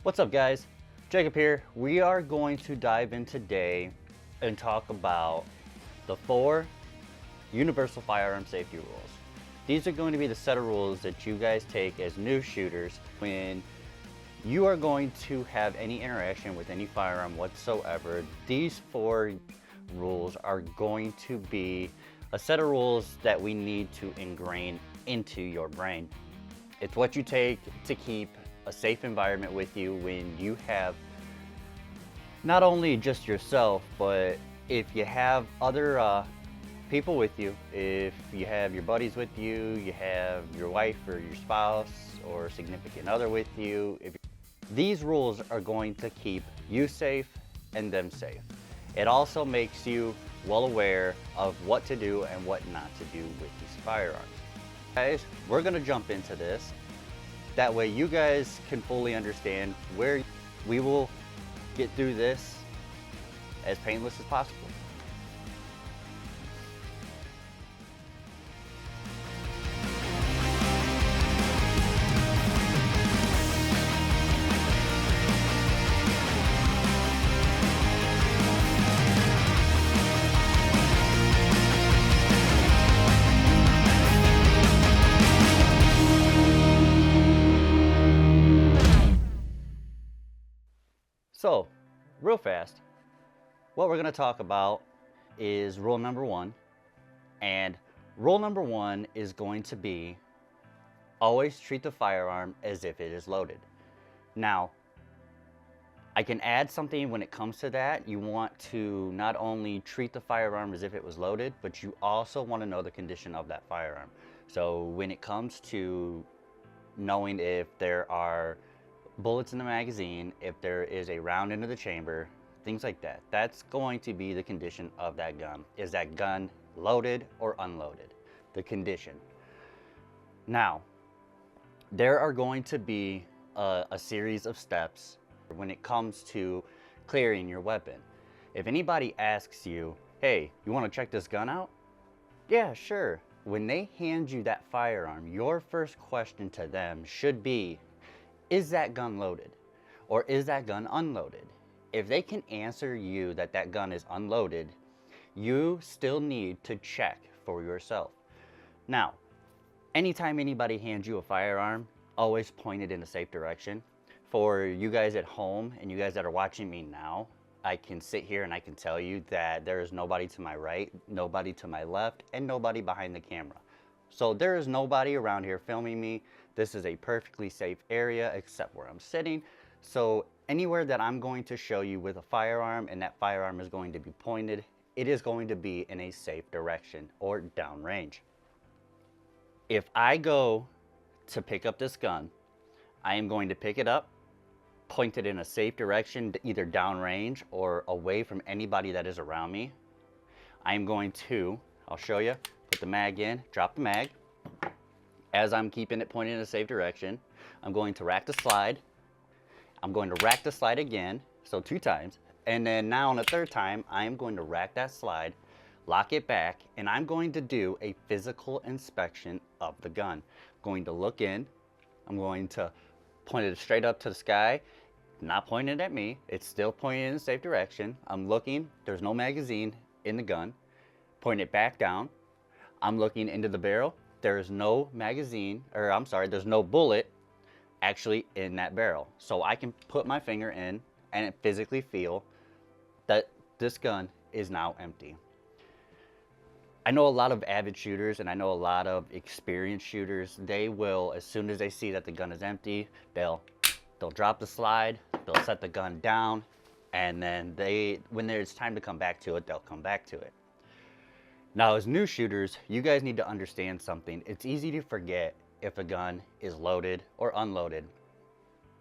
What's up, guys? Jacob here. We are going to dive in today and talk about the 4 Universal Firearm Safety rules. These are going to be the set of rules that you guys take as new shooters when you are going to have any interaction with any firearm whatsoever. These 4 rules are going to be a set of rules that we need to ingrain into your brain. It's what you take to keep a safe environment with you when you have not only just yourself, but if you have other people with you, if you have your buddies with you, you have your wife or your spouse or significant other with you. These rules are going to keep you safe and them safe. It also makes you well aware of what to do and what not to do with these firearms. Guys, we're gonna jump into this. That way you guys can fully understand where we will get through this as painless as possible. So, real fast, what we're going to talk about is rule number 1. And rule number 1 is going to be always treat the firearm as if it is loaded. Now, I can add something when it comes to that. You want to not only treat the firearm as if it was loaded, but you also want to know the condition of that firearm. So when it comes to knowing if there are bullets in the magazine, if there is a round into the chamber, things like that. That's going to be the condition of that gun. Is that gun loaded or unloaded? The condition. Now, there are going to be a series of steps when it comes to clearing your weapon. If anybody asks you, hey, you want to check this gun out? Yeah, sure. When they hand you that firearm, your first question to them should be, is that gun loaded or is that gun unloaded? If they can answer you that that gun is unloaded, you still need to check for yourself. Now, anytime anybody hands you a firearm, always point it in a safe direction. For you guys at home and you guys that are watching me now, I can sit here and I can tell you that there is nobody to my right, nobody to my left, and nobody behind the camera. So there is nobody around here filming me. This is a perfectly safe area except where I'm sitting. So anywhere that I'm going to show you with a firearm and that firearm is going to be pointed, it is going to be in a safe direction or downrange. If I go to pick up this gun, I am going to pick it up, point it in a safe direction, either downrange or away from anybody that is around me. I am going to, I'll show you, put the mag in, drop the mag. As I'm keeping it pointed in a safe direction, I'm going to rack the slide. I'm going to rack the slide again, so 2 times. And then now on the 3rd time, I am going to rack that slide, lock it back, and I'm going to do a physical inspection of the gun. I'm going to look in. I'm going to point it straight up to the sky, not pointing it at me. It's still pointing in a safe direction. I'm looking. There's no magazine in the gun. Point it back down. I'm looking into the barrel. There is no magazine, or I'm sorry, there's no bullet actually in that barrel. So I can put my finger in and physically feel that this gun is now empty. I know a lot of avid shooters and I know a lot of experienced shooters. They will, as soon as they see that the gun is empty, they'll drop the slide, they'll set the gun down, and then when it's time to come back to it, they'll come back to it. Now, as new shooters, you guys need to understand something. It's easy to forget if a gun is loaded or unloaded.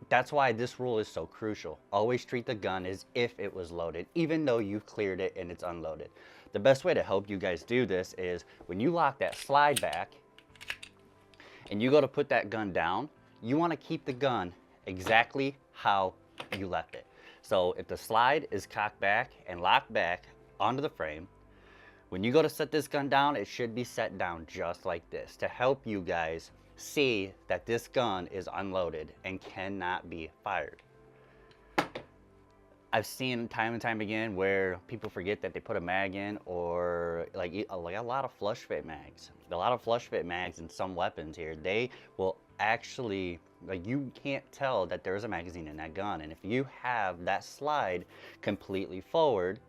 That's why this rule is so crucial. Always treat the gun as if it was loaded, even though you've cleared it and it's unloaded. The best way to help you guys do this is when you lock that slide back and you go to put that gun down, you want to keep the gun exactly how you left it. So if the slide is cocked back and locked back onto the frame, when you go to set this gun down, it should be set down just like this to help you guys see that this gun is unloaded and cannot be fired. I've seen time and time again where people forget that they put a mag in, or like a lot of flush fit mags. A lot of flush fit mags in some weapons here, they will actually, like, you can't tell that there is a magazine in that gun. And if you have that slide completely forward,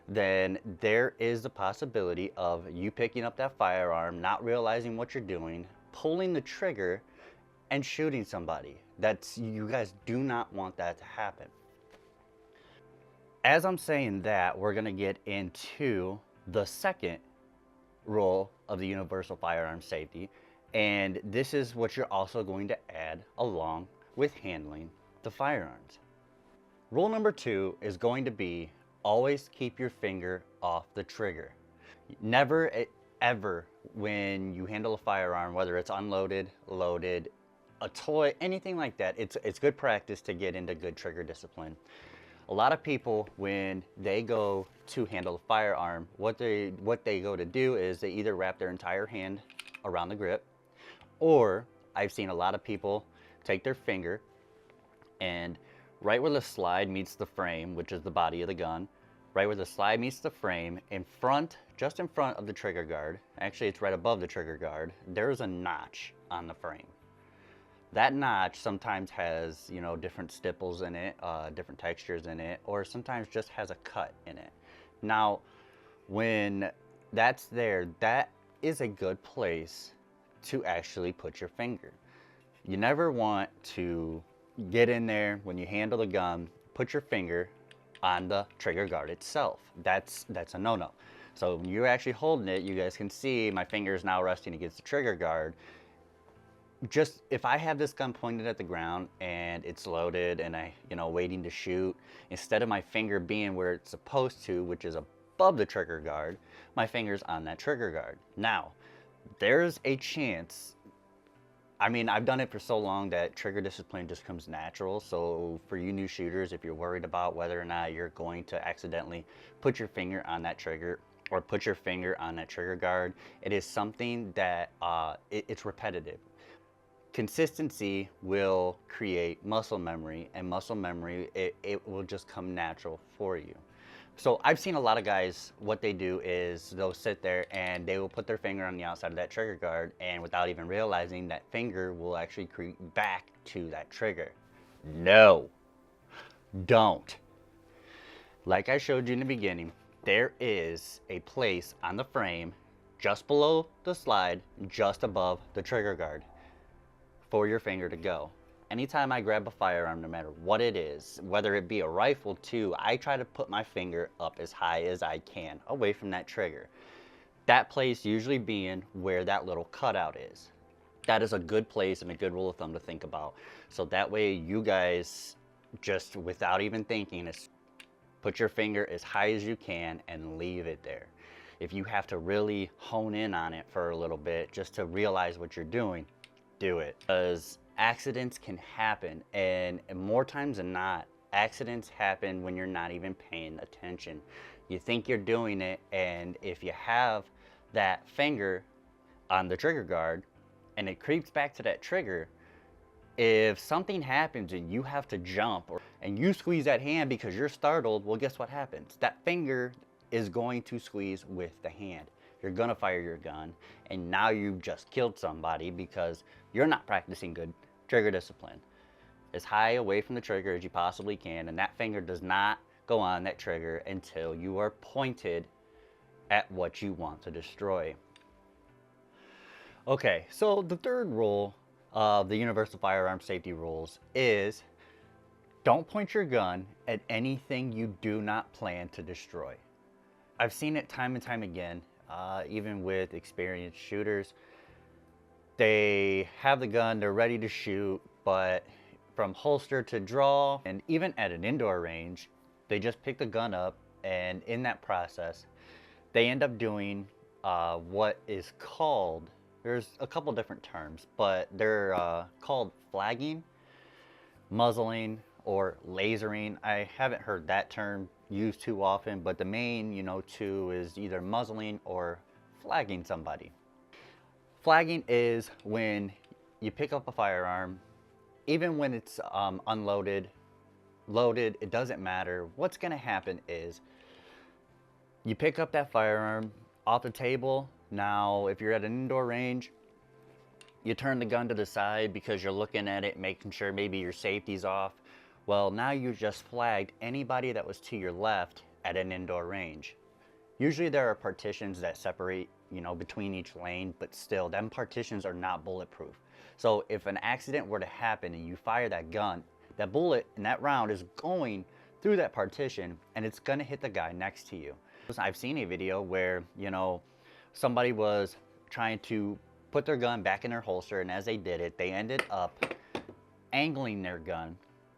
then there is the possibility of you picking up that firearm, not realizing what you're doing, pulling the trigger, and shooting somebody. You guys do not want that to happen. As I'm saying that, we're going to get into the second rule of the Universal Firearm Safety, and this is what you're also going to add along with handling the firearms. Rule number 2 is going to be always keep your finger off the trigger. Never ever, when you handle a firearm, whether it's unloaded, loaded, a toy, anything like that, it's good practice to get into good trigger discipline. A lot of people, when they go to handle a firearm, what they go to do is they either wrap their entire hand around the grip, or I've seen a lot of people take their finger and right where the slide meets the frame, which is the body of the gun, right where the slide meets the frame, just in front of the trigger guard, actually it's right above the trigger guard, there's a notch on the frame. That notch sometimes has, different stipples in it, different textures in it, or sometimes just has a cut in it. Now, when that's there, that is a good place to actually put your finger. You never want to get in there when you handle the gun, put your finger on the trigger guard itself. That's a no-no. So when you're actually holding it, you guys can see my finger is now resting against the trigger guard. Just if I have this gun pointed at the ground and it's loaded and I, waiting to shoot, instead of my finger being where it's supposed to, which is above the trigger guard, my finger's on that trigger guard. Now, there's a chance, I've done it for so long that trigger discipline just comes natural. So for you new shooters, if you're worried about whether or not you're going to accidentally put your finger on that trigger or put your finger on that trigger guard, it is something that it's repetitive. Consistency will create muscle memory, and muscle memory, it will just come natural for you. So I've seen a lot of guys, what they do is they'll sit there and they will put their finger on the outside of that trigger guard, and without even realizing, that finger will actually creep back to that trigger. No, don't. Like I showed you in the beginning, there is a place on the frame just below the slide, just above the trigger guard, for your finger to go. Anytime I grab a firearm, no matter what it is, whether it be a rifle too, I try to put my finger up as high as I can, away from that trigger. That place usually being where that little cutout is. That is a good place and a good rule of thumb to think about. So that way you guys, just without even thinking, put your finger as high as you can and leave it there. If you have to really hone in on it for a little bit just to realize what you're doing, do it. Because accidents can happen, and more times than not, accidents happen when you're not even paying attention. You think you're doing it, and if you have that finger on the trigger guard and it creeps back to that trigger, if something happens and you have to jump and you squeeze that hand because you're startled, well, guess what happens? That finger is going to squeeze with the hand. You're gonna fire your gun, and now you've just killed somebody because you're not practicing good trigger discipline. As high away from the trigger as you possibly can, and that finger does not go on that trigger until you are pointed at what you want to destroy. Okay, so the third rule of the Universal Firearm Safety rules is don't point your gun at anything you do not plan to destroy. I've seen it time and time again. Even with experienced shooters, they have the gun, they're ready to shoot, but from holster to draw, and even at an indoor range, they just pick the gun up, and in that process, they end up doing what is called, there's a couple different terms, but they're called flagging, muzzling, or lasering. I haven't heard that term used too often, but the main, two is either muzzling or flagging somebody. Flagging is when you pick up a firearm, even when it's unloaded, loaded, it doesn't matter. What's gonna happen is you pick up that firearm off the table. Now, if you're at an indoor range, you turn the gun to the side because you're looking at it, making sure maybe your safety's off. Well, now you just flagged anybody that was to your left at an indoor range. Usually there are partitions that separate, between each lane, but still, them partitions are not bulletproof. So if an accident were to happen and you fire that gun, that bullet and that round is going through that partition and it's gonna hit the guy next to you. I've seen a video where, somebody was trying to put their gun back in their holster, and as they did it, they ended up angling their gun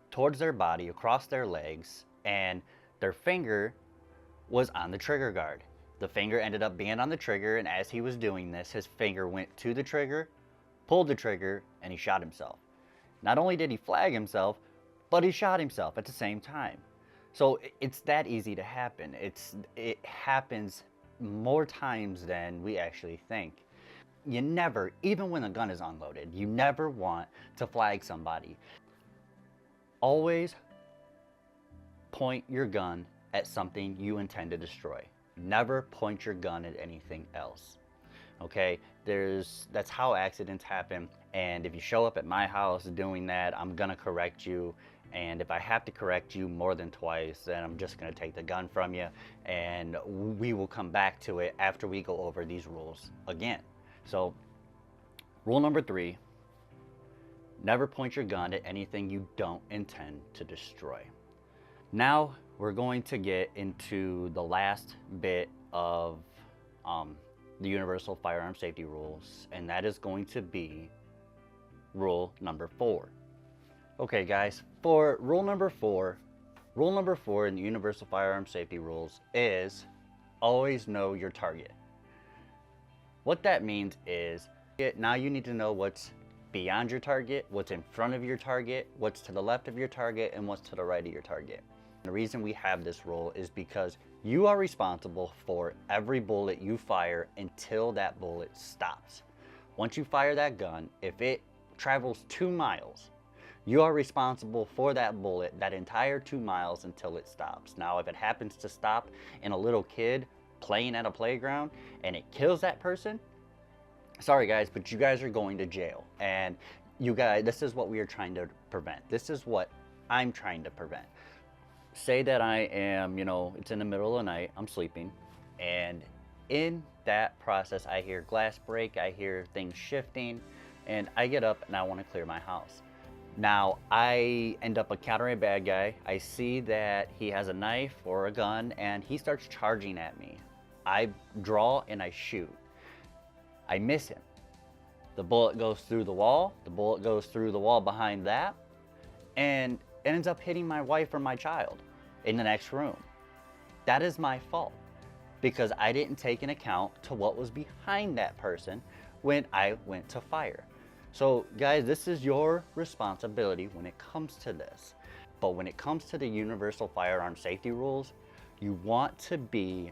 towards their body, across their legs, and their finger was on the trigger guard. The finger ended up being on the trigger, and as he was doing this, his finger went to the trigger, pulled the trigger, and he shot himself. Not only did he flag himself, but he shot himself at the same time. So it's that easy to happen. It happens more times than we actually think. You never, even when the gun is unloaded, you never want to flag somebody. Always point your gun at something you intend to destroy. Never point your gun at anything else. Okay, that's how accidents happen. And if you show up at my house doing that, I'm gonna correct you. And if I have to correct you more than twice, then I'm just gonna take the gun from you, and we will come back to it after we go over these rules again. So, rule number 3, never point your gun at anything you don't intend to destroy. Now, we're going to get into the last bit of the Universal Firearm Safety rules, and that is going to be rule number 4. Okay guys, for rule number 4 in the Universal Firearm Safety rules is always know your target. What that means is, now you need to know what's beyond your target, what's in front of your target, what's to the left of your target, and what's to the right of your target. The reason we have this rule is because you are responsible for every bullet you fire until that bullet stops. Once you fire that gun, if it travels 2 miles, you are responsible for that bullet that entire 2 miles until it stops. Now, if it happens to stop in a little kid playing at a playground and it kills that person, sorry guys, but you guys are going to jail. And you guys, this is what we are trying to prevent. This is what I'm trying to prevent. Say that I am, it's in the middle of the night, I'm sleeping, and in that process I hear glass break, I hear things shifting, and I get up and I want to clear my house. Now, I end up encountering a bad guy. I see that he has a knife or a gun, and he starts charging at me. I draw and I shoot. I miss him. The bullet goes through the wall. The bullet goes through the wall behind that, and ends up hitting my wife or my child in the next room. That is my fault, because I didn't take into account to what was behind that person when I went to fire. So guys, this is your responsibility when it comes to this. But when it comes to the Universal Firearm Safety rules, you want to be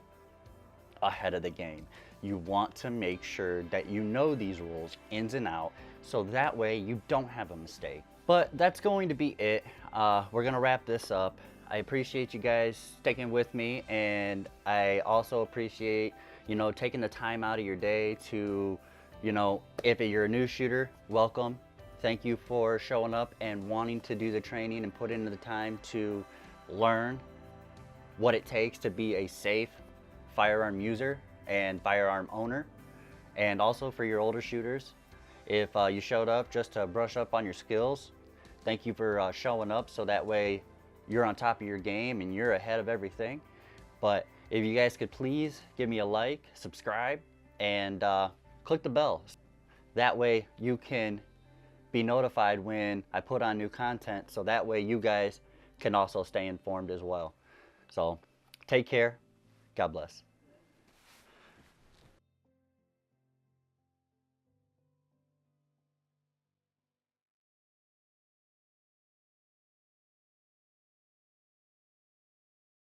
ahead of the game. You want to make sure that you know these rules ins and out, so that way you don't have a mistake. But that's going to be it. We're gonna wrap this up. I appreciate you guys sticking with me, and I also appreciate, taking the time out of your day to, if you're a new shooter, welcome. Thank you for showing up and wanting to do the training and put in the time to learn what it takes to be a safe firearm user and firearm owner. And also for your older shooters, if you showed up just to brush up on your skills, thank you for showing up, so that way you're on top of your game and you're ahead of everything. But if you guys could please give me a like, subscribe, and click the bell. That way you can be notified when I put on new content, so that way you guys can also stay informed as well. So take care. God bless.